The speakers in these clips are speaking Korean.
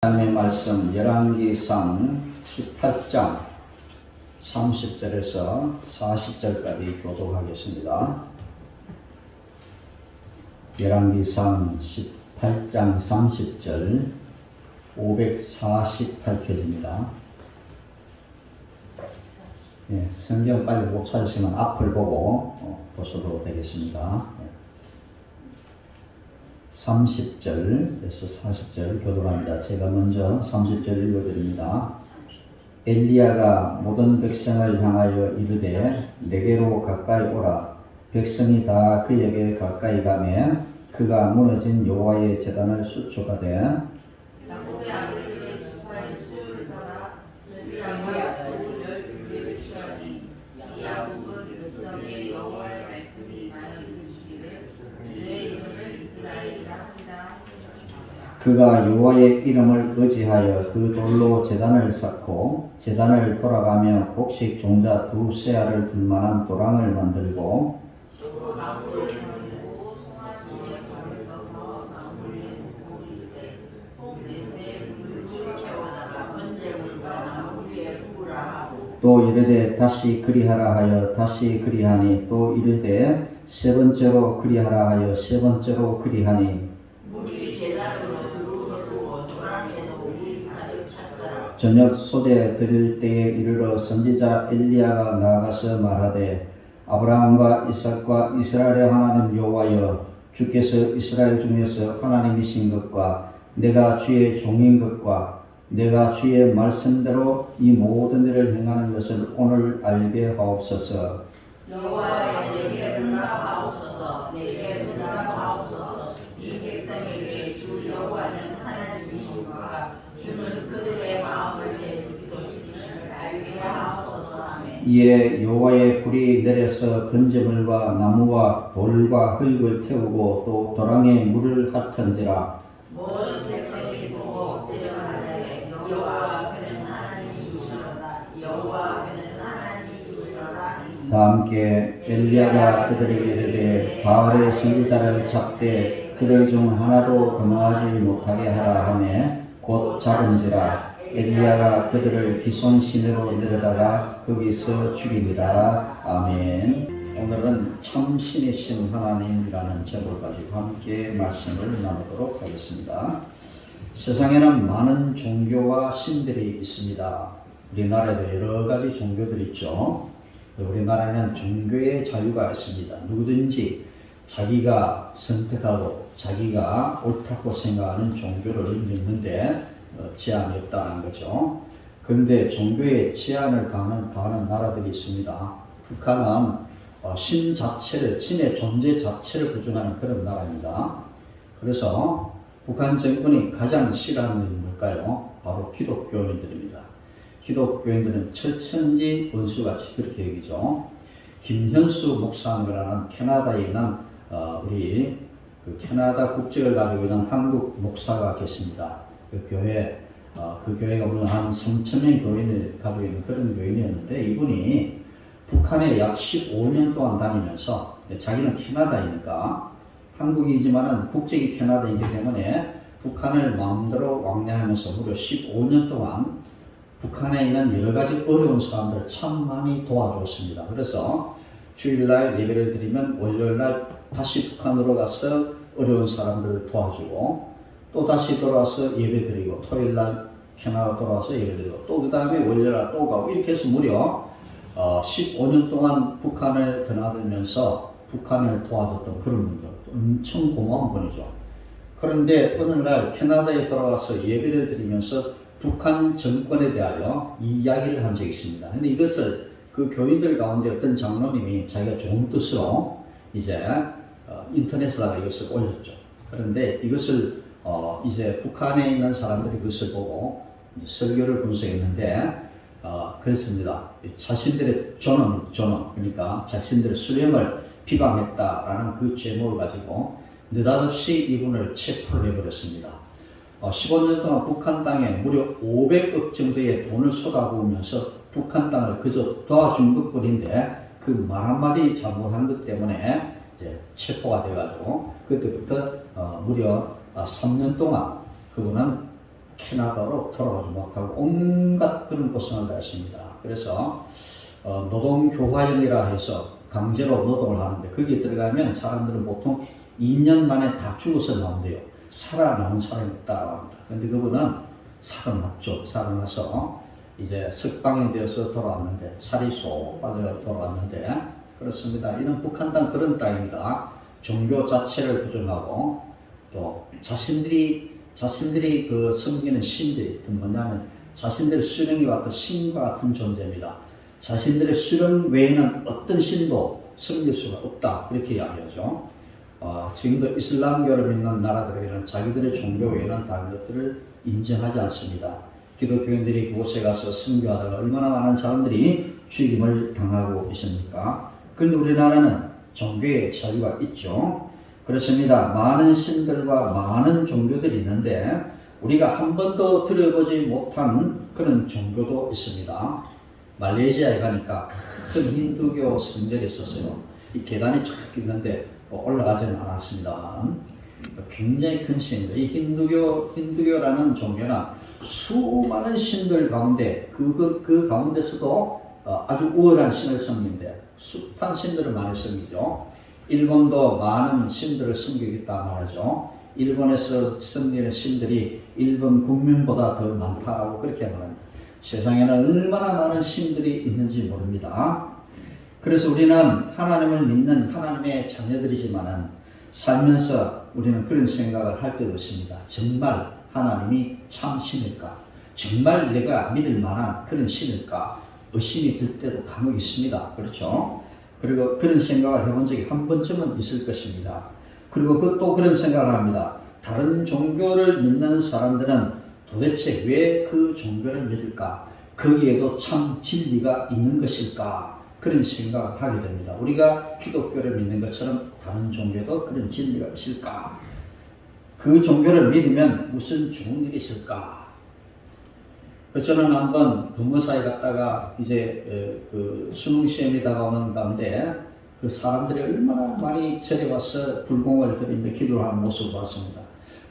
하나님의 말씀 열왕기상 18장 30절에서 40절까지 교독하겠습니다. 열왕기상 18장 30절 548페이지입니다. 성경 빨리 못 찾으시면 앞을 보고 보셔도 되겠습니다. 30절에서 40절 교독합니다. 제가 먼저 30절 읽어드립니다. 엘리야가 모든 백성을 향하여 이르되 내게로 가까이 오라. 백성이 다 그에게 가까이 가매 그가 무너진 여호와의 제단을 수축하되 야곱의 아들들의 지파의 수를 따라 야곱의 열둘을 취하니 이 야곱은 요점에 여호와의 말씀이 나를 이르시기를 내 이름을 이스라엘이라 하리라 하셨습니다. 그가 여호와의 이름을 의지하여 그 돌로 제단을 쌓고 제단을 돌아가며 곡식 종자 두세 알을 둘만한 도랑을 만들고 또 나무를 만들고 송아지에 발을 넣어서 나무를 묶고 이르되 홍내새 물을 채워다가 번제물과 나무 위에 부으라 하고 또 이르되 다시 그리하라 하여 다시 그리하니 또 이르되 세 번째로 그리하라 하여 세 번째로 그리하니 물이 제단으로 들어오고 도랑에도 물이 가득 찼더라. 저녁 소재 드릴 때에 이르러 선지자 엘리야가 나아가서 말하되 아브라함과 이삭과 이스라엘의 하나님 여호와여 주께서 이스라엘 중에서 하나님이신 것과 내가 주의 종인 것과 내가 주의 말씀대로 이 모든 일을 행하는 것을 오늘 알게 하옵소서. 여호와여 내게 응답하옵소서. 내게 응답하옵소서. 이 백성에게 주 여호와는 하나님이시니까 주는 그들의 마음을 되돌리시기를 알게 하옵소서. 아멘. 이에 여호와의 불이 내려서 번제물과 나무와 돌과 흙을 태우고 또 도랑에 물을 핫은지라. 모든 백성이 보고 엎드려 말하되 여호와 그는 하나님이시로다. 여호와 그는 하나님이시로다. 다 함께 엘리야가 그들에게 이르되 바알의 선지자를 잡되 그들 중 하나도 도망하지 못하게 하라 하매 곧 잡은지라. 엘리야가 그들을 기손 시내로 내려다가 거기서 죽이니라. 아멘. 오늘은 참 신이신 하나님이라는 제목을 가지고 함께 말씀을 나누도록 하겠습니다. 세상에는 많은 종교와 신들이 있습니다. 우리나라에도 여러 가지 종교들이 있죠. 우리나라에는 종교의 자유가 있습니다. 누구든지 자기가 선택하고 자기가 옳다고 생각하는 종교를 믿는데 제한이 없다는 거죠. 그런데 종교에 제한을 가하는 나라들이 있습니다. 북한은 신 자체를, 신의 존재 자체를 부정하는 그런 나라입니다. 그래서 북한 정권이 가장 싫어하는 게 뭘까요? 바로 기독교인들입니다. 기독교인들은 철천지 원수같이 그렇게 여기죠. 김현수 목사님이라는 캐나다에 있는 우리 그 캐나다 국적을 가지고 있는 한국 목사가 계십니다. 그 교회가 오늘 한 3,000명 교인을 가지고 있는 그런 교인이었는데 이분이 북한에 약 15년 동안 다니면서 자기는 캐나다이니까 한국이지만은 국적이 캐나다이기 때문에 북한을 마음대로 왕래하면서 무려 15년 동안 북한에 있는 여러 가지 어려운 사람들 참 많이 도와줬습니다. 그래서 주일날 예배를 드리면 월요일날 다시 북한으로 가서 어려운 사람들을 도와주고 또 다시 돌아와서 예배 드리고 토요일날 캐나다 돌아와서 예배 드리고 또 그 다음에 월요일날 또 가고 이렇게 해서 무려 15년 동안 북한을 드나들면서 북한을 도와줬던 그런 분들 엄청 고마운 분이죠. 그런데 오늘날 캐나다에 돌아와서 예배를 드리면서 북한 정권에 대하여 이야기를 한 적이 있습니다. 근데 이것을 그 교인들 가운데 어떤 장로님이 자기가 좋은 뜻으로 이제 인터넷에다가 이것을 올렸죠. 그런데 이것을 이제 북한에 있는 사람들이 그것을 보고 설교를 분석했는데 그렇습니다. 자신들의 존엄, 그러니까 자신들의 수령을 비방했다라는 그 제목을 가지고 느닷없이 이분을 체포를 해버렸습니다. 15년 동안 북한 땅에 무려 500억 정도의 돈을 쏟아부으면서 북한 땅을 그저 도와준 것뿐인데 그 말 한마디 잘못한 것 때문에 이제 체포가 돼가지고 그때부터 무려 3년 동안 그분은 캐나다로 돌아가지 못하고 온갖 그런 고생을 다 했습니다. 그래서 노동교화연이라 해서 강제로 노동을 하는데 거기에 들어가면 사람들은 보통 2년 만에 다 죽어서 나온대요. 살아나온 사람이 없다고 합니다. 근데 그분은 살아났죠. 살아나서 이제 석방이 되어서 돌아왔는데 살이 쏙 빠져 돌아왔는데 그렇습니다. 이런 북한 땅 그런 땅입니다. 종교 자체를 부정하고 또 자신들이 그 섬기는 신들이 뭐냐면 자신들의 수령이 왔던 신과 같은 존재입니다. 자신들의 수령 외에는 어떤 신도 섬길 수가 없다 그렇게 이야기하죠. 지금도 이슬람교를 믿는 나라들에게는 자기들의 종교 외에는 다른 것들을 인정하지 않습니다. 기독교인들이 그곳에 가서 선교하다가 얼마나 많은 사람들이 죽임을 당하고 있습니까? 그런데 우리나라는 종교의 자유가 있죠. 그렇습니다. 많은 신들과 많은 종교들이 있는데 우리가 한 번도 들어보지 못한 그런 종교도 있습니다. 말레이시아에 가니까 큰 힌두교 성전이 있었어요. 이 계단이 쫙 있는데 올라가지는 않았습니다만 굉장히 큰 신들. 이 힌두교라는 종교는 수많은 신들 가운데 그 가운데서도 아주 우월한 신을 섬기는데 숱한 신들을 많이 섬기죠. 일본도 많은 신들을 섬기고 있다 말하죠. 일본에서 섬기는 신들이 일본 국민보다 더 많다라고 그렇게 말합니다. 세상에는 얼마나 많은 신들이 있는지 모릅니다. 그래서 우리는 하나님을 믿는 하나님의 자녀들이지만은 살면서 우리는 그런 생각을 할 때도 있습니다. 정말 하나님이 참 신일까? 정말 내가 믿을 만한 그런 신일까? 의심이 들 때도 간혹 있습니다. 그렇죠? 그리고 그런 생각을 해본 적이 한 번쯤은 있을 것입니다. 그리고 또 그런 생각을 합니다. 다른 종교를 믿는 사람들은 도대체 왜 그 종교를 믿을까? 거기에도 참 진리가 있는 것일까? 그런 생각을 하게 됩니다. 우리가 기독교를 믿는 것처럼 다른 종교도 그런 진리가 있을까? 그 종교를 믿으면 무슨 좋은 일이 있을까? 저는 한번 부모사에 갔다가 이제 그 수능 시험이 다가오는 가운데 그 사람들이 얼마나 많이 절에 와서 불공을 드리며 기도를 하는 모습을 봤습니다.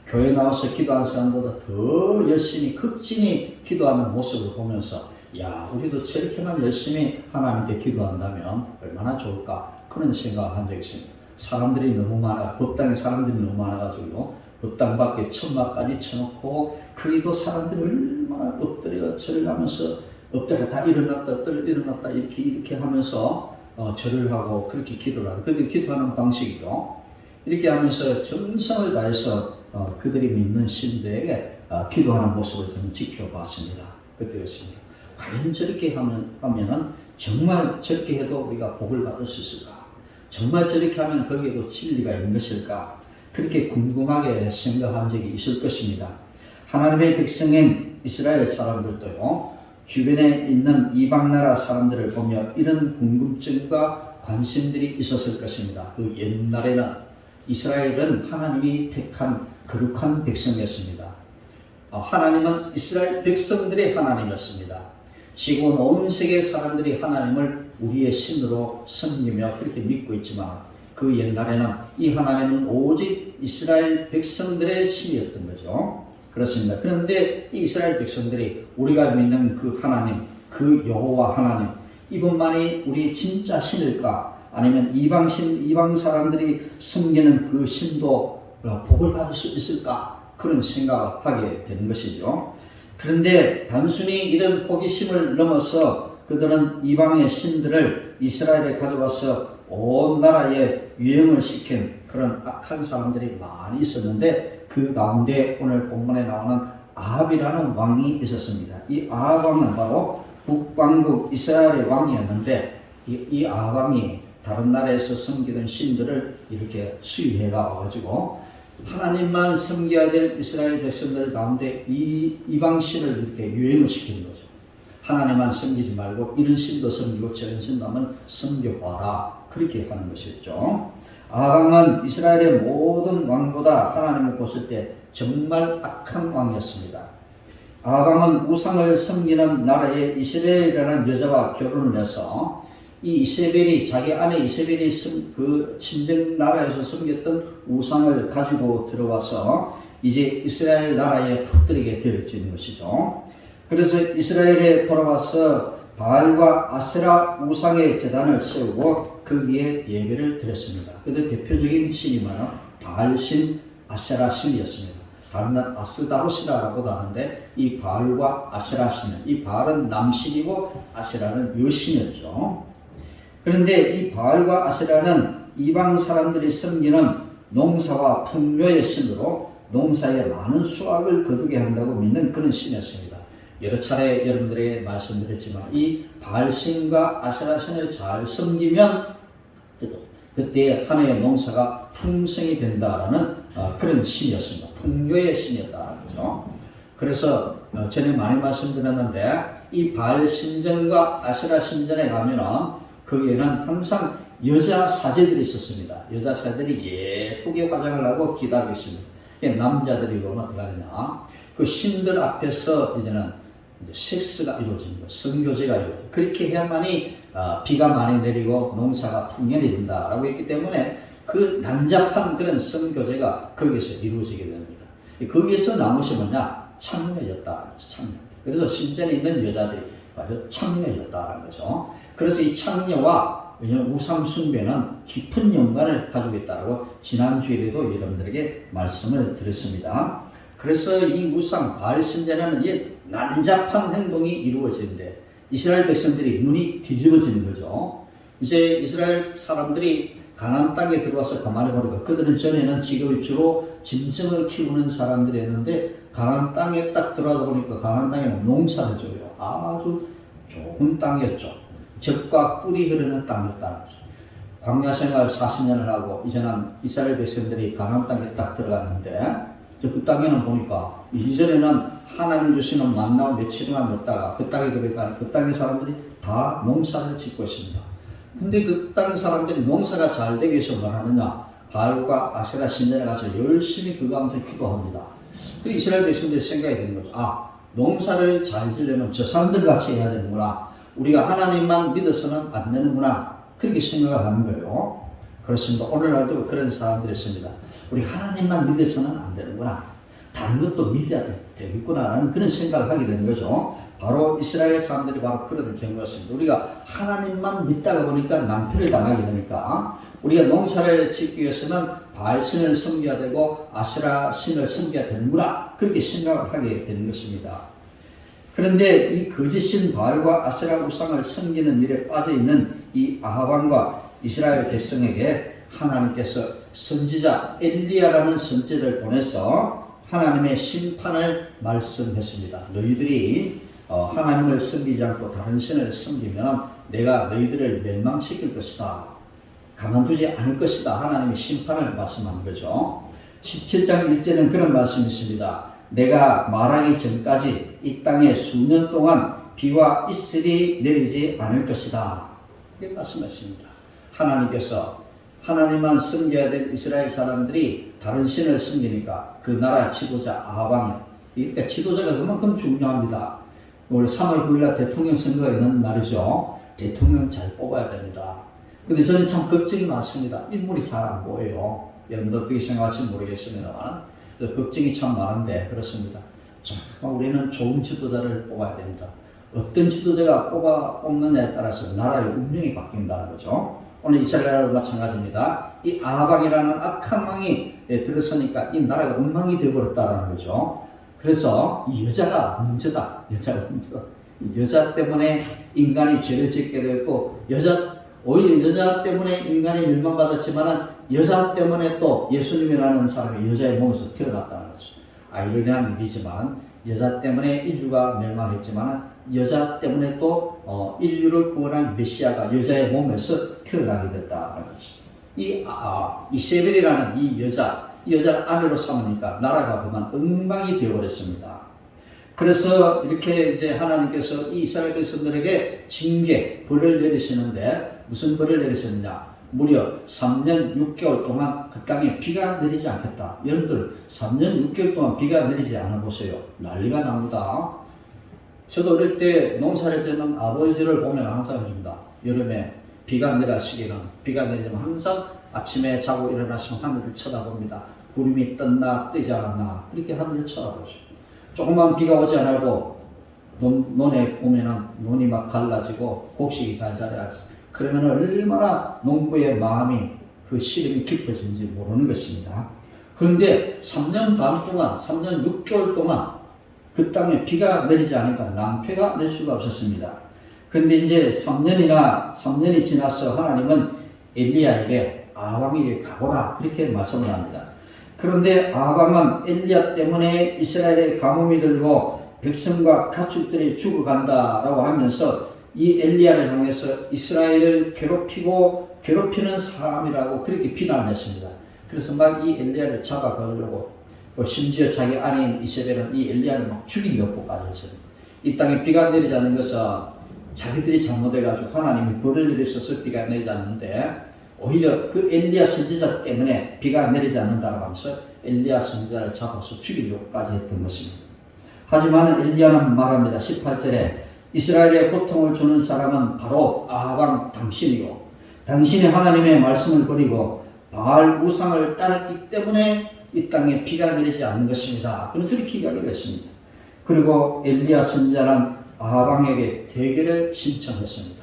교회 나와서 기도하는 사람보다 더 열심히 극진히 기도하는 모습을 보면서 야, 우리도 저렇게만 열심히 하나님께 기도한다면 얼마나 좋을까 그런 생각을 한 적이 있습니다. 사람들이 너무 많아, 법당에 사람들이 너무 많아가지고 법당 밖에 천막까지 쳐놓고 그래도 사람들이 얼마나 엎드려 절을 하면서 엎드렸다 일어났다 이렇게 하면서 절을 하고 그렇게 기도를 하고 그들이 기도하는 방식이죠. 이렇게 하면서 정성을 다해서 그들이 믿는 신들에게 기도하는 모습을 저는 지켜봤습니다. 그때였습니다. 과연 저렇게 하면은 정말 저렇게 해도 우리가 복을 받을 수 있을까? 정말 저렇게 하면 거기에도 진리가 있는 것일까? 그렇게 궁금하게 생각한 적이 있을 것입니다. 하나님의 백성인 이스라엘 사람들도요, 주변에 있는 이방나라 사람들을 보며 이런 궁금증과 관심들이 있었을 것입니다. 그 옛날에는 이스라엘은 하나님이 택한 거룩한 백성이었습니다. 하나님은 이스라엘 백성들의 하나님이었습니다. 지금 온 세계 사람들이 하나님을 우리의 신으로 섬기며 그렇게 믿고 있지만 그 옛날에는 이 하나님은 오직 이스라엘 백성들의 신이었던 거죠. 그렇습니다. 그런데 이 이스라엘 백성들이 우리가 믿는 그 하나님, 그 여호와 하나님, 이분만이 우리 진짜 신일까? 아니면 이방 사람들이 섬기는 그 신도 복을 받을 수 있을까? 그런 생각을 하게 되는 것이죠. 그런데 단순히 이런 호기심을 넘어서 그들은 이방의 신들을 이스라엘에 가져와서 온 나라에 유행을 시킨 그런 악한 사람들이 많이 있었는데 그 가운데 오늘 본문에 나오는 아합이라는 왕이 있었습니다. 이 아합 왕은 바로 북왕국 이스라엘의 왕이었는데 이 아합 왕이 다른 나라에서 섬기던 신들을 이렇게 수입해 가지고 하나님만 섬겨야 될 이스라엘 백성들 가운데 이 이방 신을 이렇게 유행을 시키는 거죠. 하나님만 섬기지 말고 이런 신도 섬기고 저런 신도 한번 섬겨봐라. 그렇게 하는 것이었죠. 아합은 이스라엘의 모든 왕보다 하나님을 보실 때 정말 악한 왕이었습니다. 아합은 우상을 섬기는 나라의 이세벨이라는 여자와 결혼을 해서 이 이세벨이 자기 아내 이세벨이 그 친정 나라에서 섬겼던 우상을 가지고 들어와서 이제 이스라엘 나라에 퍼뜨리게 되어지는 것이죠. 그래서 이스라엘에 돌아와서 바알과 아세라 우상의 제단을 세우고 그 위에 예배를 드렸습니다. 그때 대표적인 신이 뭐냐? 바알신, 아세라신이었습니다. 다른 날 아스다로시라고도 하는데 이 바알과 아세라신은, 이 바알은 남신이고 아세라는 여신이었죠. 그런데 이 바알과 아세라는 이방 사람들이 섬기는 농사와 풍요의 신으로 농사에 많은 수확을 거두게 한다고 믿는 그런 신이었습니다. 여러 차례 여러분들에게 말씀드렸지만 이 바알신과 아세라신을 잘 섬기면 그때 한 해의 농사가 풍성이 된다라는 그런 신이었습니다. 풍요의 신이었다. 그래서 전에 많이 말씀드렸는데 이 바알 신전과 아세라 신전에 가면은 거기에는 항상 여자 사제들이 있었습니다. 여자 사제들이 예쁘게 화장을 하고 기다리고 있습니다. 남자들이 보면 어떻게 하느냐? 그 신들 앞에서 이제는 섹스가 이루어집니다. 성교제가 이루어집니다. 그렇게 해야만이 비가 많이 내리고 농사가 풍년이 된다라고 했기 때문에 그 난잡한 그런 성교제가 거기서 이루어지게 됩니다. 거기에서 나온 것이 뭐냐? 창녀였다. 창녀. 그래서 신전에 있는 여자들이 아주 창녀였다라는 거죠. 그래서 이 창녀와 우상 숭배는 깊은 연관을 가지고 있다고 지난주에도 여러분들에게 말씀을 드렸습니다. 그래서 이 우상 바알 신전에는 이 난잡한 행동이 이루어지는데 이스라엘 백성들이 눈이 뒤집어지는 거죠. 이제 이스라엘 사람들이 가나안 땅에 들어와서 가만히 보니까 그들은 전에는 직업이 주로 짐승을 키우는 사람들이었는데 가나안 땅에 딱 들어가다 보니까 가나안 땅에는 농사를 져요. 아주 좋은 땅이었죠. 젖과 꿀이 흐르는 땅이었다는 거죠. 광야 생활 40년을 하고 이제는 이스라엘 백성들이 가나안 땅에 딱 들어갔는데 그 땅에는 보니까 이전에는 하나님 주시는 만나와 며칠만 먹다가 그 땅에 들어가니까 그 땅의 사람들이 다 농사를 짓고 있습니다. 근데 그 땅 사람들이 농사가 잘 되기 위해서 뭘 하느냐? 바알과 아세라 신전에 가서 열심히 그거 하면서 기도합니다. 그 이스라엘 백성들이 생각이 드는 거죠. 농사를 잘 지려면 저 사람들 같이 해야 되는구나. 우리가 하나님만 믿어서는 안 되는구나. 그렇게 생각을 하는 거예요. 그렇습니다. 오늘날도 그런 사람들이 있습니다. 우리 하나님만 믿어서는 안 되는구나. 다른 것도 믿어야 되겠구나. 라는 그런 생각을 하게 되는 거죠. 바로 이스라엘 사람들이 바로 그런 경우였습니다. 우리가 하나님만 믿다가 보니까 낭패를 당하게 되니까 우리가 농사를 짓기 위해서는 바알신을 섬겨야 되고 아세라 신을 섬겨야 되는구나. 그렇게 생각을 하게 되는 것입니다. 그런데 이 거짓신 바알과 아세라 우상을 섬기는 일에 빠져있는 이 아합 왕과 이스라엘 백성에게 하나님께서 선지자 엘리야라는 선지자를 보내서 하나님의 심판을 말씀했습니다. 너희들이 하나님을 섬기지 않고 다른 신을 섬기면 내가 너희들을 멸망시킬 것이다. 가만두지 않을 것이다. 하나님의 심판을 말씀한 거죠. 17장 1절에는 그런 말씀이 있습니다. 내가 말하기 전까지 이 땅에 수년 동안 비와 이슬이 내리지 않을 것이다. 이렇게 말씀하십니다. 하나님께서 하나님만 섬겨야 될 이스라엘 사람들이 다른 신을 섬기니까 그 나라 지도자 아합 왕이, 그러니까 지도자가 그만큼 중요합니다. 올 3월 9일날 대통령 선거가 있는 날이죠. 대통령 잘 뽑아야 됩니다. 근데 저는 참 걱정이 많습니다. 인물이 잘 안 보여요. 여러분들 어떻게 생각하실지 모르겠습니다만 걱정이 참 많은데 그렇습니다. 정말 우리는 좋은 지도자를 뽑아야 됩니다. 어떤 지도자가 뽑느냐에 따라서 나라의 운명이 바뀐다는 거죠. 오늘 이스라엘도 마찬가지입니다. 이 아합 왕이라는 악한 왕이 들어서니까 이 나라가 엉망이 되어버렸다는 거죠. 그래서 이 여자가 문제다. 여자 때문에 인간이 죄를 짓게 되었고 오히려 여자 때문에 인간이 멸망받았지만 여자 때문에 또 예수님이라는 사람이 여자의 몸에서 태어났다는 거죠. 아이러니한 일이지만 여자 때문에 인류가 멸망했지만 여자 때문에 또 인류를 구원할 메시아가 여자의 몸에서 태어나게 됐다는 거죠. 이세벨이라는 이 여자를 아내로 삼으니까 나라가 그만 엉망이 되어버렸습니다. 그래서 이렇게 이제 하나님께서 이 이스라엘 백성들에게 징계, 벌을 내리시는데 무슨 벌을 내리셨느냐? 무려 3년 6개월 동안 그 땅에 비가 내리지 않겠다. 여러분들 3년 6개월 동안 비가 내리지 않아 보세요. 난리가 납니다. 저도 어릴 때 농사를 짓는 아버지를 보면 항상 해줍니다. 여름에 비가 내리시기는 비가 내리면 항상 아침에 자고 일어나시면 하늘을 쳐다봅니다. 구름이 떴나 뜨지 않았나 그렇게 하늘을 쳐다보죠. 조금만 비가 오지 않아도 논에 보면은 논이 막 갈라지고 곡식이 잘 자라야지. 그러면 얼마나 농부의 마음이 그 시름이 깊어진지 모르는 것입니다. 그런데 3년 반 동안, 3년 6개월 동안 그 땅에 비가 내리지 않으니까 낭패가 낼 수가 없었습니다. 그런데 이제 3년이 지나서 하나님은 엘리야에게 아방에게 가보라 그렇게 말씀을 합니다. 그런데 아방은 엘리야 때문에 이스라엘의 가뭄이 들고 백성과 가축들이 죽어간다라고 하면서 이 엘리야를 향해서 이스라엘을 괴롭히는 사람이라고 그렇게 비난했습니다. 그래서 막 이 엘리야를 잡아가려고 심지어 자기 아내인 이세벨은 이 엘리야를 막 죽이려 고까지 했어요. 이 땅에 비가 내리지 않는 것은 자기들이 잘못해가지고 하나님이 벌을 내리셔서 비가 내리지 않는데 오히려 그 엘리야 선지자 때문에 비가 내리지 않는다고 하면서 엘리야 선지자를 잡아서 죽이려고까지 했던 것입니다. 하지만 엘리야는 말합니다. 18절에 이스라엘에 고통을 주는 사람은 바로 아방 당신이요. 당신이 하나님의 말씀을 버리고 바알 우상을 따랐기 때문에 이 땅에 비가 내리지 않는 것입니다. 그는 그렇게 이야기를 했습니다. 그리고 엘리야 선지자는 아방에게 대결을 신청했습니다.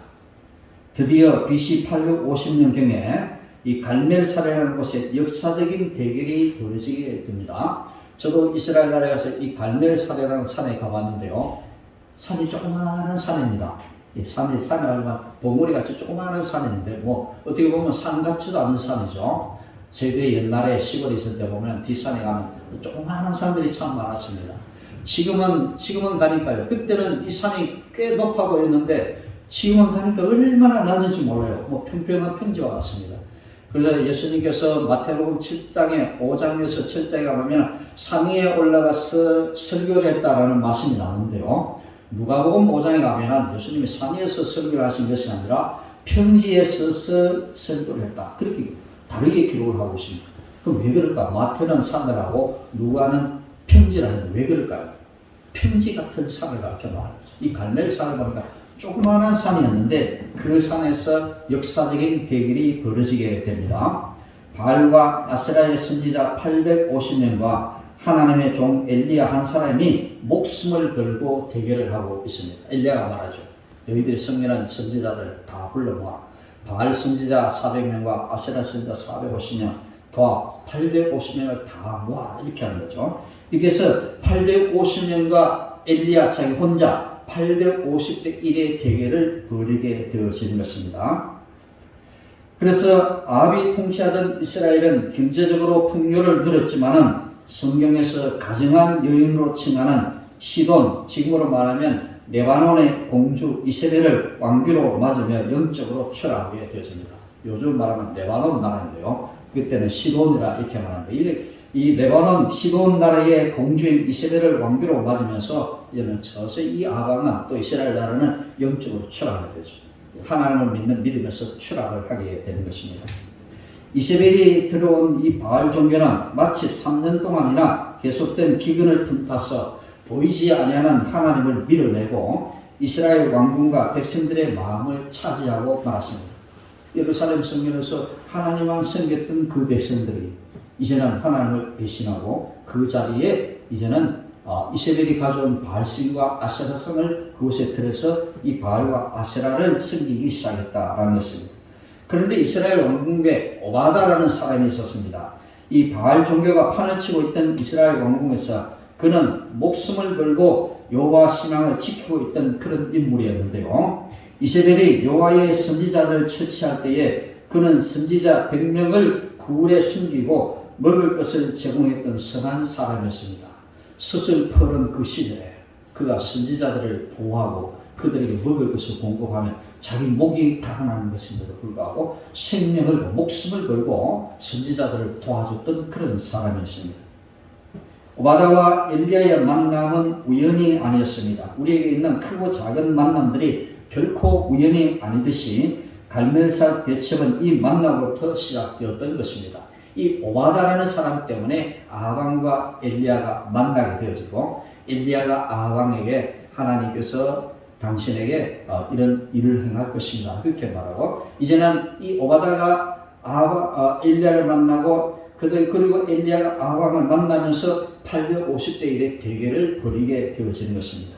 드디어 BC 850년경에 이 갈멜살이라는 곳에 역사적인 대결이 벌어지게 됩니다. 저도 이스라엘 나라에 가서 이 갈멜살이라는 산에 가봤는데요. 산이 조그마한 산입니다. 이 산이 얼마 봉우리같이 조그마한 산인데 어떻게 보면 산 같지도 않은 산이죠. 저희들이 옛날에 시골에 있을 때 보면 뒷산에 가면 조그마한 산들이 참 많았습니다. 지금은 가니까요. 그때는 이 산이 꽤 높아 보였는데 지금은 가니까 얼마나 낮은지 몰라요. 평평한 평지와 같습니다. 그래서 예수님께서 마태복음 7장에 5장에서 7장에 가면 산 위에 올라가서 설교를 했다라는 말씀이 나오는데요. 누가복음 5장에 가면 예수님이 산 위에서 설교를 하신 것이 아니라 평지에 서서 설교를 했다. 그렇게 다르게 기록을 하고 있습니다. 그럼 왜 그럴까? 마태는 산을 하고 누가는 평지를 하는데 왜 그럴까요? 평지 같은 산을 가르쳐 말하는 거죠. 이 갈멜산을 보니까 조그마한 산이었는데 그 산에서 역사적인 대결이 벌어지게 됩니다. 바알과 아세라의 선지자 850명과 하나님의 종 엘리야 한 사람이 목숨을 걸고 대결을 하고 있습니다. 엘리야가 말하죠. 너희들이 성결한 선지자들 다 불러 모아. 바알 선지자 400명과 아세라 선지자 450명 더 850명을 다 모아 이렇게 하는 거죠. 이렇게 해서 850명과 엘리야 자기 혼자 850대 1의 대결을 벌이게 되어지는 것입니다. 그래서 아합이 통치하던 이스라엘은 경제적으로 풍요를 누렸지만은 성경에서 가증한 여인으로 칭하는 시돈, 지금으로 말하면 레바논의 공주 이세벨을 왕비로 맞으며 영적으로 추락하게 되어집니다. 요즘 말하면 레바논 나라인데요. 그때는 시돈이라 이렇게 말합니다. 이 레바논 시돈 나라의 공주인 이세벨을 왕비로 맞으면서 이제는 서서히 이 아방은 또 이스라엘 나라는 영적으로 추락하게 되죠. 하나님을 믿으면서 추락을 하게 되는 것입니다. 이세벨이 들어온 이 바알 종교는 마치 3년 동안이나 계속된 기근을 틈타서 보이지 아니하는 하나님을 밀어내고 이스라엘 왕궁과 백성들의 마음을 차지하고 말았습니다. 예루살렘 성전에서 하나님만 섬겼던 그 백성들이 이제는 하나님을 배신하고 그 자리에 이제는 이세벨이 가져온 바알신과 아세라성을 그곳에 들여서 이 바알과 아세라를 섬기기 시작했다라는 것입니다. 그런데 이스라엘 왕궁에 오바다라는 사람이 있었습니다. 이 바알 종교가 판을 치고 있던 이스라엘 왕궁에서 그는 목숨을 걸고 여호와 신앙을 지키고 있던 그런 인물이었는데요. 이세벨이 여호와의 선지자를 처치할 때에 그는 선지자 100명을 굴에 숨기고 먹을 것을 제공했던 선한 사람이었습니다. 스슬퍼른 그 시절에 그가 선지자들을 보호하고 그들에게 먹을 것을 공급하면 자기 목이 달아나는 것임에도 불구하고 생명을 목숨을 걸고 선지자들을 도와줬던 그런 사람이었습니다. 오바다와 엘리야의 만남은 우연이 아니었습니다. 우리에게 있는 크고 작은 만남들이 결코 우연이 아니듯이 갈멜살 대첩은 이 만남부터 시작되었던 것입니다. 이 오바다라는 사람 때문에 아방과 엘리야가 만나게 되어지고 엘리야가 아방에게 하나님께서 당신에게 이런 일을 행할 것입니다. 그렇게 말하고 이제는 이 오바다가 엘리야를 만나고 그리고 엘리야가 아합왕을 만나면서 850대 1의 대결을 벌이게 되어지는 것입니다.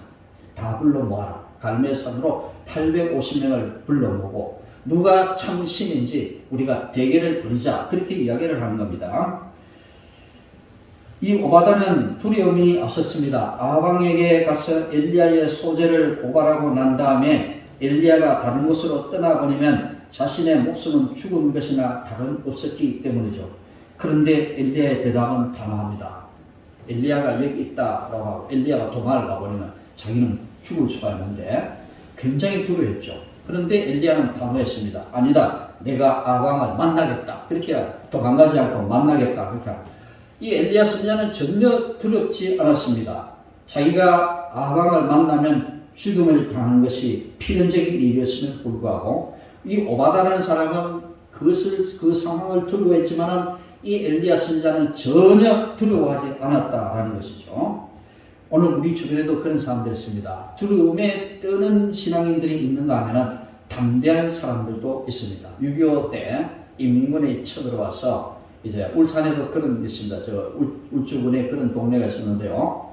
다 불러 모아라. 갈멜산으로 850명을 불러 모으고 누가 참 신인지 우리가 대결을 벌이자. 그렇게 이야기를 하는 겁니다. 이 오바다는 두려움이 앞섰습니다. 아합왕에게 가서 엘리야의 소재를 고발하고 난 다음에 엘리야가 다른 곳으로 떠나버리면 자신의 목숨은 죽은 것이나 다름없었기 때문이죠. 그런데 엘리야의 대답은 단호합니다. 엘리야가 여기 있다라고 하고 엘리야가 도망을 가버리면 자기는 죽을 수가 있는데 굉장히 두려웠죠. 그런데 엘리야는 단호했습니다. 아니다. 내가 아합왕을 만나겠다. 그렇게 도망가지 않고 만나겠다. 그렇게 이 엘리야 선지자는 전혀 두렵지 않았습니다. 자기가 아합왕을 만나면 죽음을 당하는 것이 필연적인 일이었음에도 불구하고 이 오바다라는 사람은 그 상황을 두려워했지만 이 엘리야 선지자는 전혀 두려워하지 않았다라는 것이죠. 오늘 우리 주변에도 그런 사람들이 있습니다. 두려움에 떠는 신앙인들이 있는가 하면 담대한 사람들도 있습니다. 6.25 때 인민군이 쳐들어와서 이제 울산에도 그런 게 있습니다. 저 울주군에 그런 동네가 있었는데요.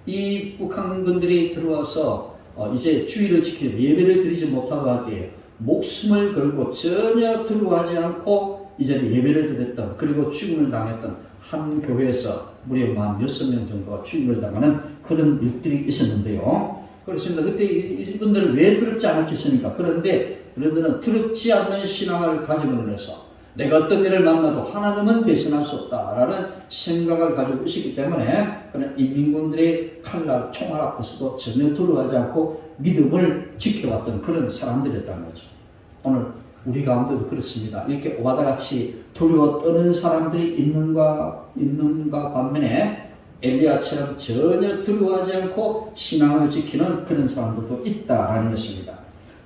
이 북한군들이 들어와서 이제 주의를 지키고 예배를 드리지 못하고 할 때 목숨을 걸고 전혀 두려워하지 않고 이제 예배를 드렸던 그리고 죽음을 당했던 한 교회에서 무려 6명 정도가 죽음을 당하는 그런 일들이 있었는데요. 그렇습니다. 그때 이분들은 왜 두렵지 않았겠습니까? 그런데 그들은 두렵지 않는 신앙을 가지고 해서 내가 어떤 일을 만나도 하나님은 배신할 수 없다라는 생각을 가지고 있었기 때문에 그런 인민군들의 칼날 총알 앞에서도 전혀 두려워하지 않고 믿음을 지켜왔던 그런 사람들이었다는 거죠. 오늘 우리 가운데도 그렇습니다. 이렇게 오바다같이 두려워 떠는 사람들이 있는가 반면에 엘리야처럼 전혀 두려워하지 않고 신앙을 지키는 그런 사람들도 있다라는 것입니다.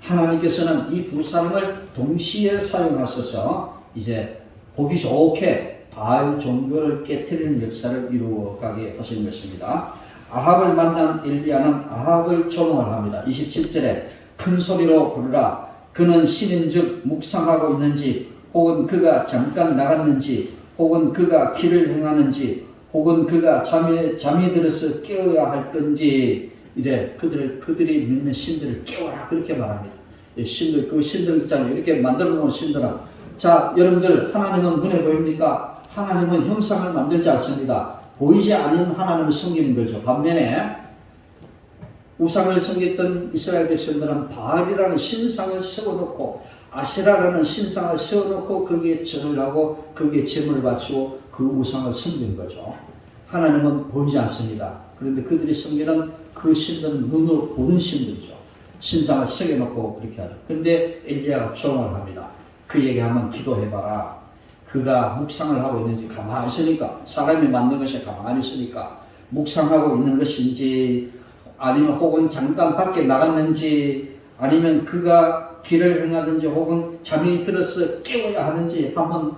하나님께서는 이 두 사람을 동시에 사용하셔서 이제 보기 좋게 바알 종교를 깨뜨리는 역사를 이루어가게 하신 것입니다. 아합을 만난 엘리야는 아합을 조롱을 합니다. 27절에 큰 소리로 부르라. 그는 신인즉 묵상하고 있는지 혹은 그가 잠깐 나갔는지 혹은 그가 길을 행하는지 혹은 그가 잠이 들어서 깨어야 할 건지 이래 그들이 믿는 신들을 깨워라 그렇게 말합니다. 신들 그 신들 있잖아요. 이렇게 만들어 놓은 신들은 자 여러분들 하나님은 눈에 보입니까? 하나님은 형상을 만들지 않습니다. 보이지 않는 하나님을 섬기는 거죠. 반면에 우상을 섬겼던 이스라엘 백성들은 바알이라는 신상을 세워놓고 아세라라는 신상을 세워놓고 거기에 절을 하고 거기에 제물을 바치고 그 우상을 섬기는 거죠. 하나님은 보이지 않습니다. 그런데 그들이 섬기는 그 신들은 눈으로 보는 신들이죠. 신상을 새겨놓고 그렇게 하죠. 그런데 엘리야가 조롱을 합니다. 그에게 한번 기도해봐라. 그가 묵상을 하고 있는지 가만히 있으니까 사람이 만든 것이 가만히 있으니까 묵상하고 있는 것인지 아니면 혹은 잠깐 밖에 나갔는지 아니면 그가 길을 행하든지 혹은 잠이 들어서 깨워야 하는지 한번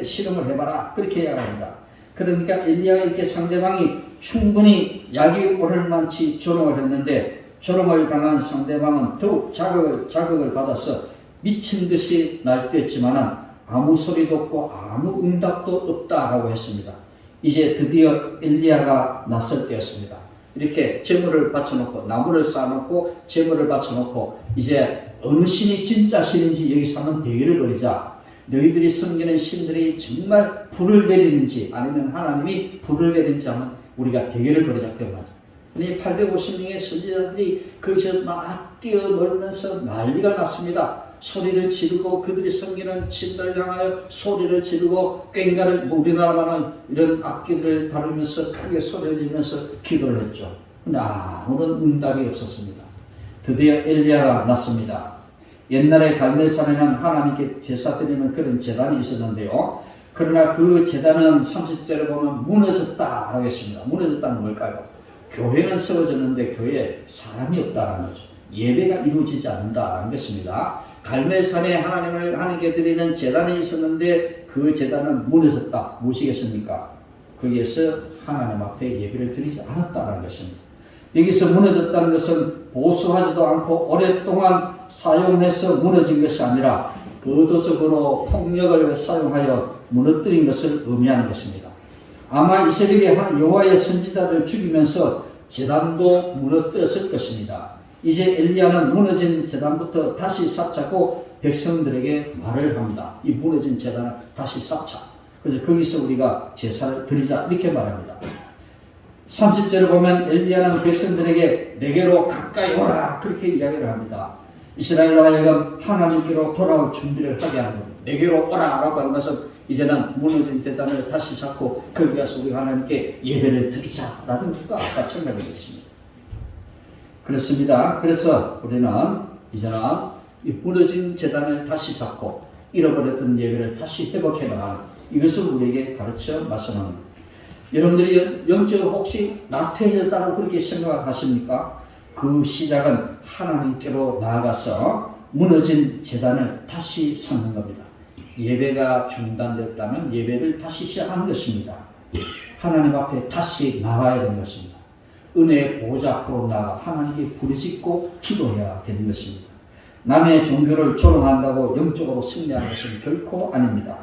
실험을 해봐라. 그렇게 해야 합니다. 그러니까 엘리야가 이렇게 상대방이 충분히 약이 오를 만치 조롱을 했는데 조롱을 당한 상대방은 더욱 자극을 받아서 미친 듯이 날뛰었지만 아무 소리도 없고 아무 응답도 없다라고 했습니다. 이제 드디어 엘리야가 나설 때였습니다. 이렇게 제물을 바쳐놓고 나무를 쌓아놓고 제물을 바쳐놓고 이제 어느 신이 진짜 신인지 여기서 한번 대결을 벌이자. 너희들이 섬기는 신들이 정말 불을 내리는지 아니면 하나님이 불을 내리는지 하면 우리가 대결을 벌이자 그 말이죠. 850명의 선지자들이 거기서 막 뛰어놀면서 난리가 났습니다. 소리를 지르고 그들이 섬기는 신들을 향하여 소리를 지르고 꽹과를 우리나라만은 이런 악기들을 다루면서 크게 소리를 지르면서 기도를 했죠. 근데 아무런 응답이 없었습니다. 드디어 엘리야가 났습니다. 옛날에 갈멜산에는 하나님께 제사 드리는 그런 제단이 있었는데요. 그러나 그 제단은 30절에 보면 무너졌다라고 했습니다. 무너졌다는 뭘까요? 교회는 세워졌는데 교회에 사람이 없다는 거죠. 예배가 이루어지지 않는다는 것입니다. 갈멜산에 하나님께 드리는 제단이 있었는데 그 제단은 무너졌다. 무엇이겠습니까? 거기에서 하나님 앞에 예배를 드리지 않았다는 것입니다. 여기서 무너졌다는 것은 보수하지도 않고 오랫동안 사용해서 무너진 것이 아니라 의도적으로 폭력을 사용하여 무너뜨린 것을 의미하는 것입니다. 아마 이 새벽에 여호와의 선지자를 죽이면서 제단도 무너뜨렸을 것입니다. 이제 엘리야는 무너진 제단부터 다시 쌓자고 백성들에게 말을 합니다. 이 무너진 제단을 다시 쌓자. 그래서 거기서 우리가 제사를 드리자 이렇게 말합니다. 30절을 보면 엘리야는 백성들에게 내게로 가까이 오라 그렇게 이야기를 합니다. 이스라엘로 하여금 하나님께로 돌아올 준비를 하게 하는 겁니다. 내게로 오라 라고 하는 것은 이제는 무너진 제단을 다시 쌓고 거기 가서 우리 하나님께 예배를 드리자라는 것과 마찬가지가 있습니다. 그렇습니다. 그래서 우리는 이제는 이 무너진 제단을 다시 쌓고 잃어버렸던 예배를 다시 회복해 나가는 이것을 우리에게 가르쳐 말씀합니다. 여러분들이 영적으로 혹시 나태해졌다고 그렇게 생각하십니까? 그 시작은 하나님께로 나아가서 무너진 제단을 다시 쌓는 겁니다. 예배가 중단되었다면 예배를 다시 시작하는 것입니다. 하나님 앞에 다시 나가야 되는 것입니다. 은혜의 보좌 앞으로 나가 하나님께 부르짖고 기도해야 되는 것입니다. 남의 종교를 조롱한다고 영적으로 승리하는 것은 결코 아닙니다.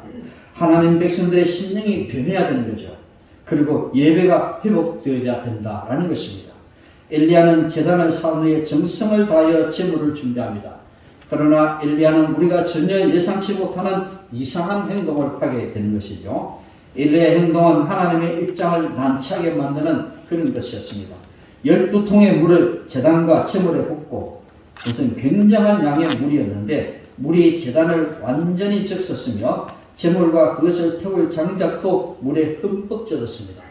하나님 백성들의 심령이 변해야 되는 거죠. 그리고 예배가 회복되어야 된다라는 것입니다. 엘리야는 제단을 쌓은 후에 정성을 다하여 제물을 준비합니다. 그러나 엘리야는 우리가 전혀 예상치 못하는 이상한 행동을 하게 되는 것이죠. 엘리야의 행동은 하나님의 입장을 난처하게 만드는 그런 것이었습니다. 12통의 물을 제단과 제물에 붓고 무슨 굉장한 양의 물이었는데 물이 제단을 완전히 적셨으며 제물과 그것을 태울 장작도 물에 흠뻑 젖었습니다.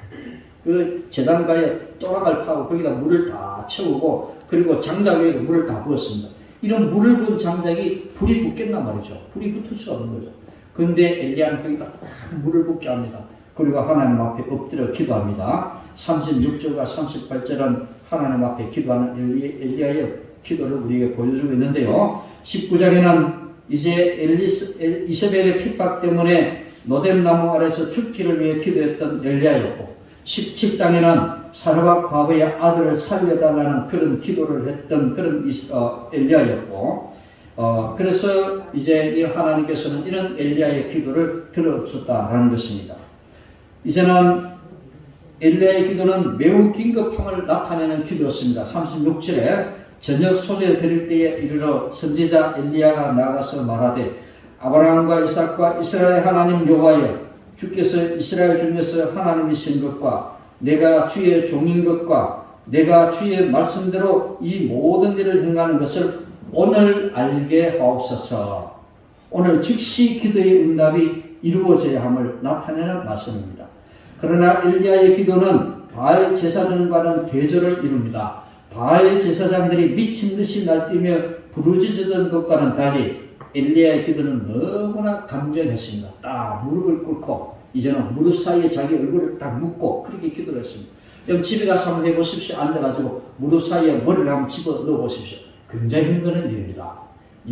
그 제단가에 또랑을 파고 거기다 물을 다 채우고 그리고 장작 위에 물을 다 부었습니다. 이런 물을 부은 장작이 불이 붙겠단 말이죠. 불이 붙을 수 없는 거죠. 근데 엘리야는 거기다 물을 붓게 합니다. 그리고 하나님 앞에 엎드려 기도합니다. 36절과 38절은 하나님 앞에 기도하는 엘리야의 기도를 우리에게 보여주고 있는데요. 19장에는 이제 이세벨의 핍박 때문에 노뎀나무 아래서 죽기를 위해 기도했던 엘리야였고 17장에는 사르밧 과부의 아들을 살려달라는 그런 기도를 했던 그런 엘리야였고 그래서 이제 이 하나님께서는 이런 엘리야의 기도를 들어주셨다라는 것입니다. 이제는 엘리야의 기도는 매우 긴급함을 나타내는 기도였습니다. 36절에 저녁 소재 드릴 때에 이르러 선지자 엘리야가 나가서 말하되 아브라함과 이삭과 이스라엘 하나님 여호와여 주께서 이스라엘 중에서 하나님이신 것과 내가 주의 종인 것과 내가 주의 말씀대로 이 모든 일을 행하는 것을 오늘 알게 하옵소서. 오늘 즉시 기도의 응답이 이루어져야 함을 나타내는 말씀입니다. 그러나 엘리야의 기도는 바알 제사장과는 대조를 이룹니다. 바알 제사장들이 미친 듯이 날뛰며 부르짖던 것과는 달리 엘리야의 기도는 너무나 간절했습니다. 딱 무릎을 꿇고 이제는 무릎 사이에 자기 얼굴을 딱 묶고 그렇게 기도를 했습니다. 여러분 집에 가서 한번 해보십시오. 앉아가지고 무릎 사이에 머리를 한번 집어 넣어보십시오. 굉장히 힘든 일입니다.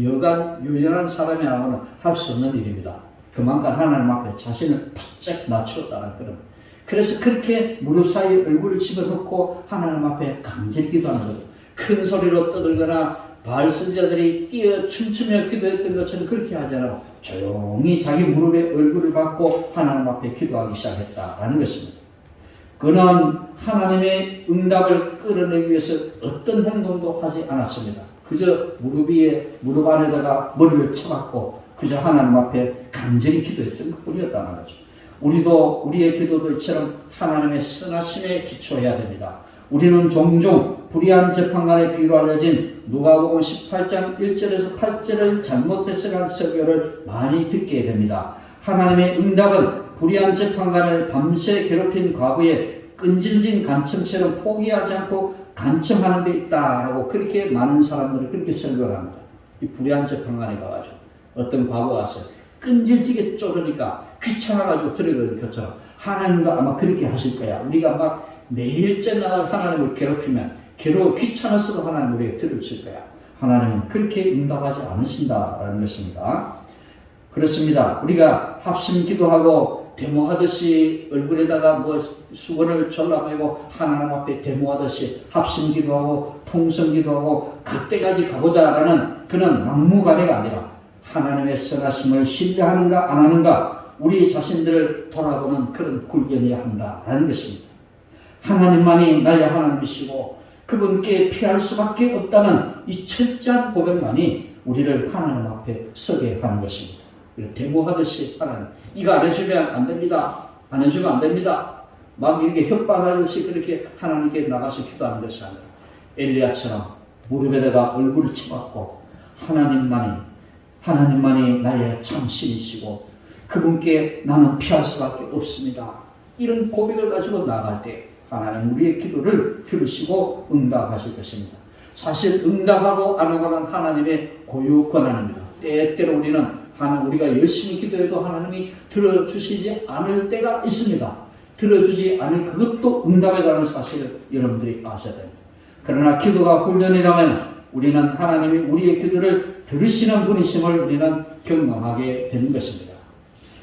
여간 유연한 사람이라고는 할 수 없는 일입니다. 그만큼 하나님 앞에 자신을 바짝 낮추었다는 그런. 그래서 그렇게 무릎 사이에 얼굴을 집어넣고 하나님 앞에 간절히 기도하는 거죠. 큰 소리로 떠들거나 바알 선지자들이 뛰어 춤추며 기도했던 것처럼 그렇게 하지 않고 조용히 자기 무릎에 얼굴을 받고 하나님 앞에 기도하기 시작했다라는 것입니다. 그는 하나님의 응답을 끌어내기 위해서 어떤 행동도 하지 않았습니다. 그저 무릎 안에다가 머리를 쳐박고 그저 하나님 앞에 간절히 기도했던 것뿐이었다는 거죠. 우리도 우리의 기도도 이처럼 하나님의 선하심에 기초해야 됩니다. 우리는 종종 불의한 재판관의 비유로 알려진 누가복음 18장 1절에서 8절을 잘못 해석한 설교를 많이 듣게 됩니다. 하나님의 응답은 불의한 재판관을 밤새 괴롭힌 과부의 끈질긴 간청처럼 포기하지 않고 간청하는 데 있다라고 그렇게 많은 사람들이 그렇게 설교를 합니다. 이 불의한 재판관에 가가지고 어떤 과부가 왔어요. 끈질지게 쪼르니까 귀찮아가지고 들어가는 것처럼 하나님도 아마 그렇게 하실 거야. 우리가 막 매일째 나가 하나님을 괴롭히면 귀찮아서도 하나님 우리에게 들으실 거야. 하나님은 그렇게 응답하지 않으신다라는 것입니다. 그렇습니다. 우리가 합심 기도하고 데모하듯이 얼굴에다가 뭐 수건을 졸라매고 하나님 앞에 데모하듯이 합심 기도하고 통성 기도하고 그때까지 가보자라는 그런 막무가내가 아니라 하나님의 선하심을 신뢰하는가 안 하는가 우리 자신들을 돌아보는 그런 훈련이어야 한다라는 것입니다. 하나님만이 나의 하나님이시고 그분께 피할 수밖에 없다는 이 철저한 고백만이 우리를 하나님 앞에 서게 하는 것입니다. 데모하듯이 하나님, 이거 안 해주면 안 됩니다. 안 해주면 안 됩니다. 막 이렇게 협박하듯이 그렇게 하나님께 나가서 기도하는 것이 아니라 엘리야처럼 무릎에다가 얼굴을 쳐박고 하나님만이 나의 참 신이시고 그분께 나는 피할 수밖에 없습니다. 이런 고백을 가지고 나갈 때 하나님 우리의 기도를 들으시고 응답하실 것입니다. 사실 응답하고 안 하고는 하나님의 고유 권한입니다. 때때로 우리가 열심히 기도해도 하나님이 들어주시지 않을 때가 있습니다. 들어주지 않을 그것도 응답이라는 사실을 여러분들이 아셔야 됩니다. 그러나 기도가 훈련이라면 우리는 하나님이 우리의 기도를 들으시는 분이심을 우리는 경험하게 되는 것입니다.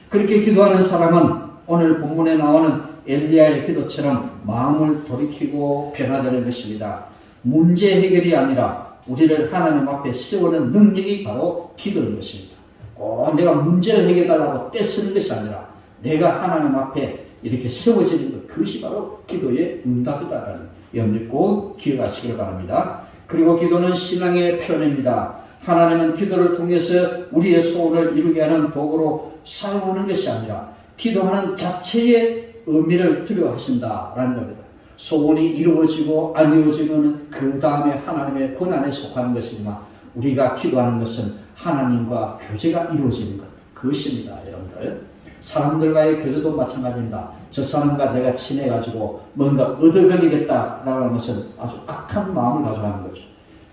그렇게 기도하는 사람은 오늘 본문에 나오는 엘리야의 기도처럼 마음을 돌이키고 변화되는 것입니다. 문제 해결이 아니라 우리를 하나님 앞에 세우는 능력이 바로 기도인 것입니다. 꼭 내가 문제를 해결하려고 떼쓰는 것이 아니라 내가 하나님 앞에 이렇게 세워지는 것, 그것이 바로 기도의 응답이다라는 염려 꼭 기억하시길 바랍니다. 그리고 기도는 신앙의 표현입니다. 하나님은 기도를 통해서 우리의 소원을 이루게 하는 도구로 사용하는 것이 아니라 기도하는 자체의 의미를 두려워하신다라는 겁니다. 소원이 이루어지고 안 이루어지면 그 다음에 하나님의 권한에 속하는 것이지만 우리가 기도하는 것은 하나님과 교제가 이루어지는 것, 그것입니다. 여러분들, 사람들과의 교제도 마찬가지입니다. 저 사람과 내가 친해가지고 뭔가 얻어걸리겠다라는 것은 아주 악한 마음을 가지고 하는 거죠.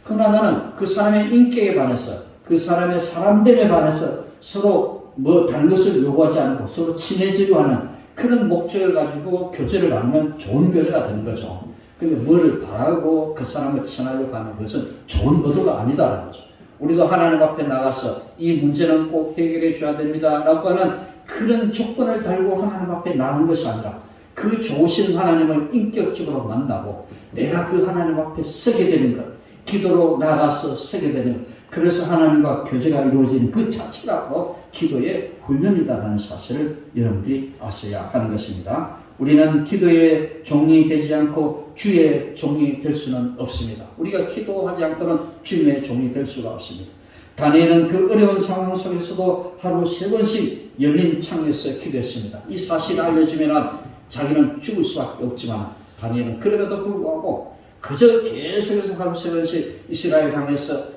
그러나 나는 그 사람의 인격에 반해서, 그 사람의 사람됨에 반해서 서로 다른 것을 요구하지 않고 서로 친해지려 하는 그런 목적을 가지고 교제를 나누면 좋은 교제가 되는 거죠. 근데 뭐를 바라고 그 사람을 친하려고 하는 것은 좋은 의도가 아니다라는 거죠. 우리도 하나님 앞에 나가서 이 문제는 꼭 해결해 줘야 됩니다 라고 하는 그런 조건을 달고 하나님 앞에 나가는 것이 아니라 그 좋으신 하나님을 인격적으로 만나고 내가 그 하나님 앞에 서게 되는 것, 기도로 나가서 서게 되는 것, 그래서 하나님과 교제가 이루어지는 그 자체가 바로 기도의 훈련이다라는 사실을 여러분들이 아셔야 하는 것입니다. 우리는 기도의 종이 되지 않고 주의 종이 될 수는 없습니다. 우리가 기도하지 않고는 주님의 종이 될 수가 없습니다. 다니엘은 그 어려운 상황 속에서도 하루 3번씩 열린 창에서 기도했습니다. 이 사실이 알려지면 자기는 죽을 수밖에 없지만 다니엘은 그럼에도 불구하고 그저 계속해서 하루 3번씩 이스라엘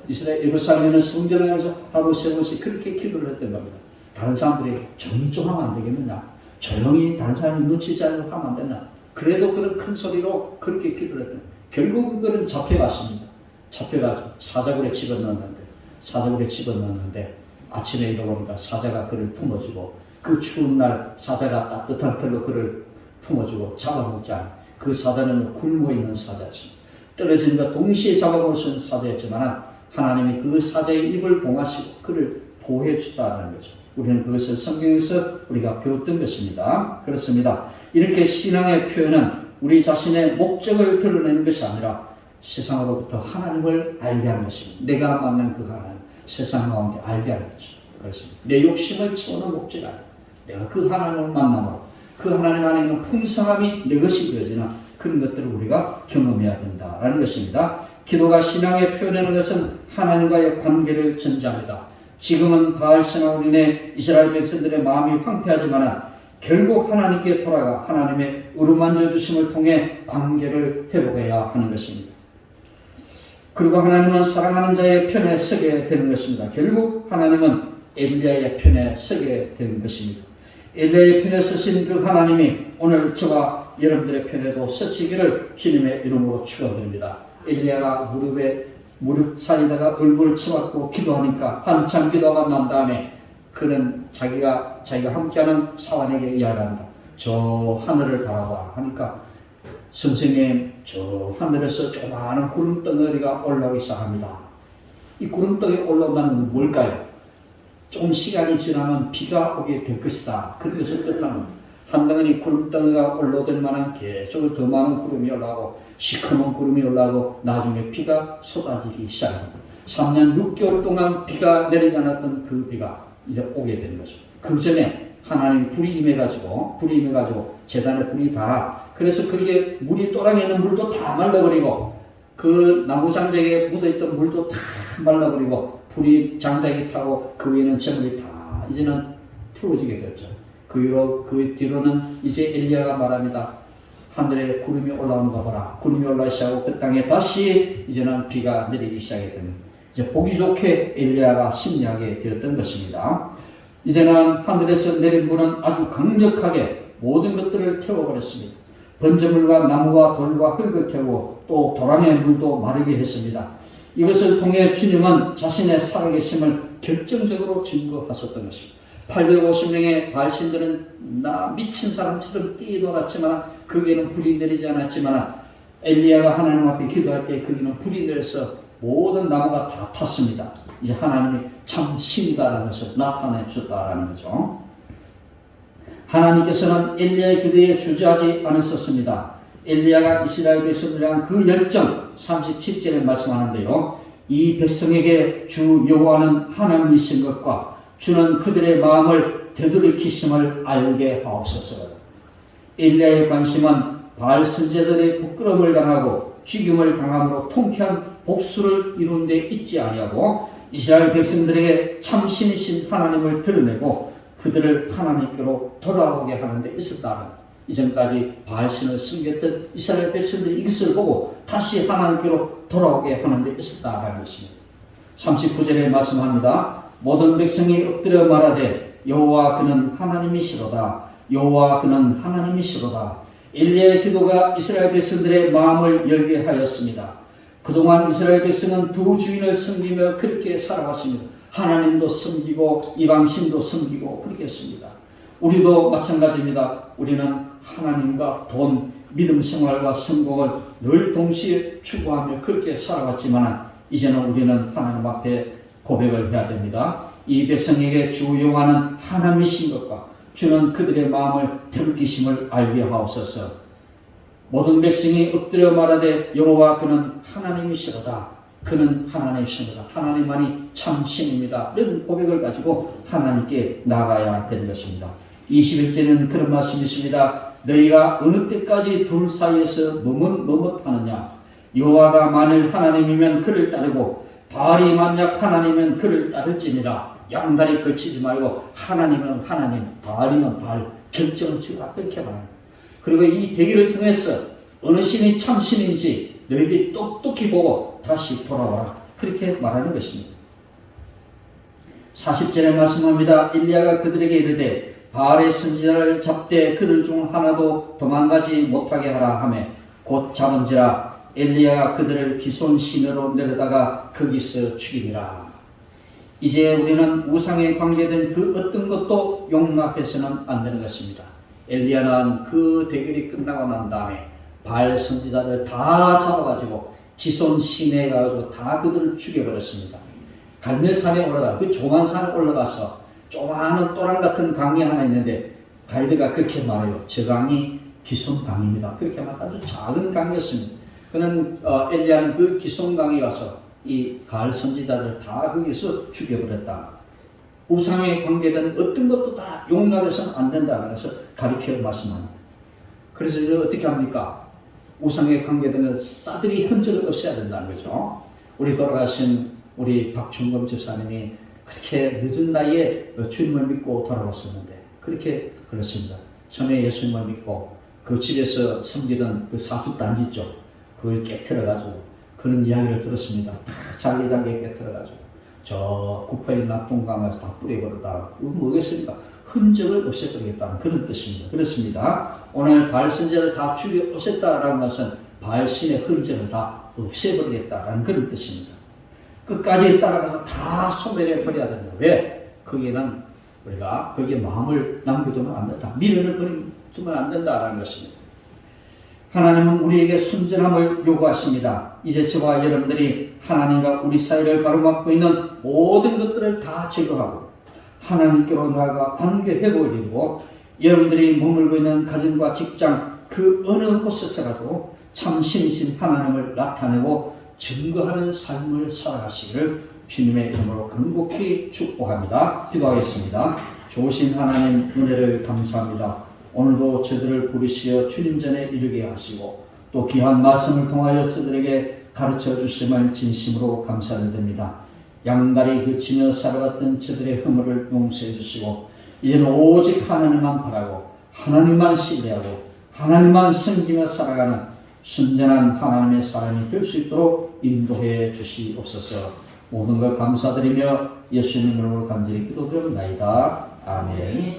예루살렘에 있는 성전을 향해서 하루 3번씩 그렇게 기도를 했던 겁니다. 다른 사람들이 조용히 좀 하면 안 되겠느냐? 조용히 다른 사람이 눈치 잘 하면 안 되나? 그래도 그런 큰 소리로 그렇게 기도를 했던 거예요. 결국 그는 잡혀갔습니다. 잡혀가지고 사자굴에 집어넣었는데 아침에 일어나니까 사자가 그를 품어주고 그 추운 날 사자가 따뜻한 털로 그를 품어주고 잡아먹지 않아. 그 사자는 굶어있는 사자지. 떨어지는 것 동시에 잡아먹을 수 있는 사자였지만 하나님이 그 사자의 입을 봉하시고 그를 보호해 주셨다는 거죠. 우리는 그것을 성경에서 우리가 배웠던 것입니다. 그렇습니다. 이렇게 신앙의 표현은 우리 자신의 목적을 드러내는 것이 아니라 세상으로부터 하나님을 알게 하는 것입니다. 내가 만난 그 하나님, 세상 가운데 알게 하는 거죠. 그렇습니다. 내 욕심을 채우는 목적이 아니라 내가 그 하나님을 만남으로 그 하나님 안에 있는 풍성함이 내 것이 되어지는 그런 것들을 우리가 경험해야 된다라는 것입니다. 기도가 신앙의 표현하는 것은 하나님과의 관계를 전제합니다. 지금은 바알 신앙으로 인해 이스라엘 백성들의 마음이 황폐하지만 결국 하나님께 돌아가 하나님의 어루만져 주심을 통해 관계를 회복해야 하는 것입니다. 그리고 하나님은 사랑하는 자의 편에 서게 되는 것입니다. 결국 하나님은 엘리야의 편에 서게 되는 것입니다. 엘리야의 편에 서신 그 하나님이 오늘 저와 여러분들의 편에도 서시기를 주님의 이름으로 축원드립니다. 엘리야가 무릎 사이에다가 얼굴을 쳐박고 기도하니까 한참 기도가 난 다음에 그는 자기가 함께하는 사환에게 이야기합니다. 저 하늘을 바라봐 하니까 선생님 저 하늘에서 조그마한 구름덩어리가 올라오기 시작합니다. 이 구름덩어리 올라온다는 건 뭘까요? 좀 시간이 지나면 비가 오게 될 것이다. 그것을 뜻하는 한 덩어리 구름덩이가 올라오던 만한 계속 더 많은 구름이 올라오고 시커먼 구름이 올라오고 나중에 비가 쏟아지기 시작합니다. 3년 6개월 동안 비가 내리지 않았던 그 비가 이제 오게 되는 거죠. 그 전에 하나님 불이 임해가지고 제단의 불이 다, 그래서 그게 물이 또랑에 있는 물도 다 말라버리고 그 나무 장작에 묻어있던 물도 다 말라버리고 불이 장작이 타고 그 위에는 재물이 다 이제는 태워지게 됐죠. 그 뒤로는 이제 엘리야가 말합니다. 하늘에 구름이 올라오는가 보라. 구름이 올라오기 시작하고 그 땅에 다시 이제는 비가 내리기 시작이 됩니다. 이제 보기 좋게 엘리야가 승리하게 되었던 것입니다. 이제는 하늘에서 내린 불은 아주 강력하게 모든 것들을 태워버렸습니다. 번제물과 나무와 돌과 흙을 태우고 또 도랑의 물도 마르게 했습니다. 이것을 통해 주님은 자신의 살아계심을 결정적으로 증거하셨던 것입니다. 850명의 바알신들은 나 미친 사람처럼 뛰놀았지만 거기에는 불이 내리지 않았지만 엘리야가 하나님 앞에 기도할 때 거기는 불이 내려서 모든 나무가 다 탔습니다. 이제 하나님이 참 신이다라는 것을 나타내 줬다라는 거죠. 하나님께서는 엘리야의 기도에 주저하지 않으셨습니다. 엘리야가 이스라엘 백성들을 향한 그 열정 37절에 말씀하는데요. 이 백성에게 주 여호와는 하나님이신 것과 주는 그들의 마음을 되돌이키심을 알게 하옵소서. 엘리야의 관심은 바알 선지자들의 부끄러움을 당하고 죽임을 당함으로 통쾌한 복수를 이루는 데 있지 아니하고 이스라엘 백성들에게 참신이신 하나님을 드러내고 그들을 하나님께로 돌아오게 하는 데 있었다. 이전까지 바알신을 섬겼던 이스라엘 백성들이 이것을 보고 다시 하나님께로 돌아오게 하는 데 있었다라는 것입니다. 39절에 말씀합니다. 모든 백성이 엎드려 말하되 여호와 그는 하나님이시로다. 여호와 그는 하나님이시로다. 엘리야의 기도가 이스라엘 백성들의 마음을 열게 하였습니다. 그동안 이스라엘 백성은 두 주인을 섬기며 그렇게 살아왔습니다. 하나님도 섬기고 이방신도 섬기고 그렇게 했습니다. 우리도 마찬가지입니다. 우리는 하나님과 돈, 믿음 생활과 성공을 늘 동시에 추구하며 그렇게 살아왔지만 이제는 우리는 하나님 앞에 고백을 해야 됩니다. 이 백성에게 주 여호와는 하나님이신 것과 주는 그들의 마음을 들키심을 알게 하옵소서. 모든 백성이 엎드려 말하되 여호와 그는 하나님이시로다. 그는 하나님이시로다. 하나님만이 참 신입니다. 이런 고백을 가지고 하나님께 나가야 되는 것입니다. 21절에는 그런 말씀이 있습니다. 너희가 어느 때까지 둘 사이에서 머뭇머뭇하느냐. 여호와가 만일 하나님이면 그를 따르고 바알이 만약 하나님이면 그를 따를지니라. 양다리 거치지 말고 하나님은 하나님, 바알이면 바알 결정을 지으라. 그렇게 말합니다. 그리고 이 대기를 통해서 어느 신이 참 신인지 너희들이 똑똑히 보고 다시 돌아와라. 그렇게 말하는 것입니다. 40절에 말씀합니다. 엘리야가 그들에게 이르되 바알의 선지자를 잡되 그들 중 하나도 도망가지 못하게 하라 하며 곧 잡은지라. 엘리야가 그들을 기손 시내로 내려다가 거기서 죽이니라. 이제 우리는 우상에 관계된 그 어떤 것도 용납해서는 안 되는 것입니다. 엘리야는 그 대결이 끝나고 난 다음에 바알 선지자들 다 잡아가지고 기손 시내에 가지고 다 그들을 죽여버렸습니다. 갈멜산에 올라가 그 조만 산에 올라가서 조그마한 또랑 같은 강이 하나 있는데 가이드가 그렇게 말해요. 저 강이 기손 강입니다. 그렇게 말해 아주 작은 강이었습니다. 그는 엘리야는 그 기손 강에 가서 이 바알 선지자들 다 거기서 죽여버렸다. 우상에 관계된 어떤 것도 다 용납해서는 안 된다는 것을 가르쳐 말씀합니다. 그래서 이제 어떻게 합니까? 우상에 관계된 싸들이 흔적을 없애야 된다는 거죠. 우리 돌아가신 우리 박충검 집사님이 그렇게 늦은 나이에 주님을 믿고 돌아왔었는데 그렇게 그렇습니다. 처음에 예수님을 믿고 그 집에서 섬기던 그 사주 단지 쪽 그걸 깨트려가지고 그런 이야기를 들었습니다. 다 잘게잘게 깨트려가지고 저 구파인 낙동강에서 다 뿌려버렸다. 뭐겠습니까? 흔적을 없애버리겠다는 그런 뜻입니다. 그렇습니다. 오늘 바알 선지자를 다 죽여 없앴다라는 것은 바알 신의 흔적을 다 없애버리겠다라는 그런 뜻입니다. 끝까지 따라가서 다 소멸해 버려야 된다. 왜? 거기에는 우리가 거기에 마음을 남겨두면 안 된다. 미련을 버리면 안 된다라는 것입니다. 하나님은 우리에게 순전함을 요구하십니다. 이제 저와 여러분들이 하나님과 우리 사이를 가로막고 있는 모든 것들을 다 제거하고 하나님께로 나아가 관계 회복을 이루고 여러분들이 머물고 있는 가정과 직장 그 어느 곳에서라도 참 신이신 하나님을 나타내고 증거하는 삶을 살아가시기를 주님의 이름으로 간곡히 축복합니다. 기도하겠습니다. 좋으신 하나님 은혜를 감사합니다. 오늘도 저들을 부르시어 주님 전에 이르게 하시고 또 귀한 말씀을 통하여 저들에게 가르쳐 주심을 진심으로 감사를 드립니다. 양다리 그치며 살아갔던 저들의 허물을 용서해 주시고 이제는 오직 하나님만 바라고 하나님만 신뢰하고 하나님만 섬기며 살아가는 순전한 하나님의 사람이 될 수 있도록 인도해 주시옵소서. 모든 것 감사드리며 예수님 이름으로 간절히 기도드립니다. 아멘.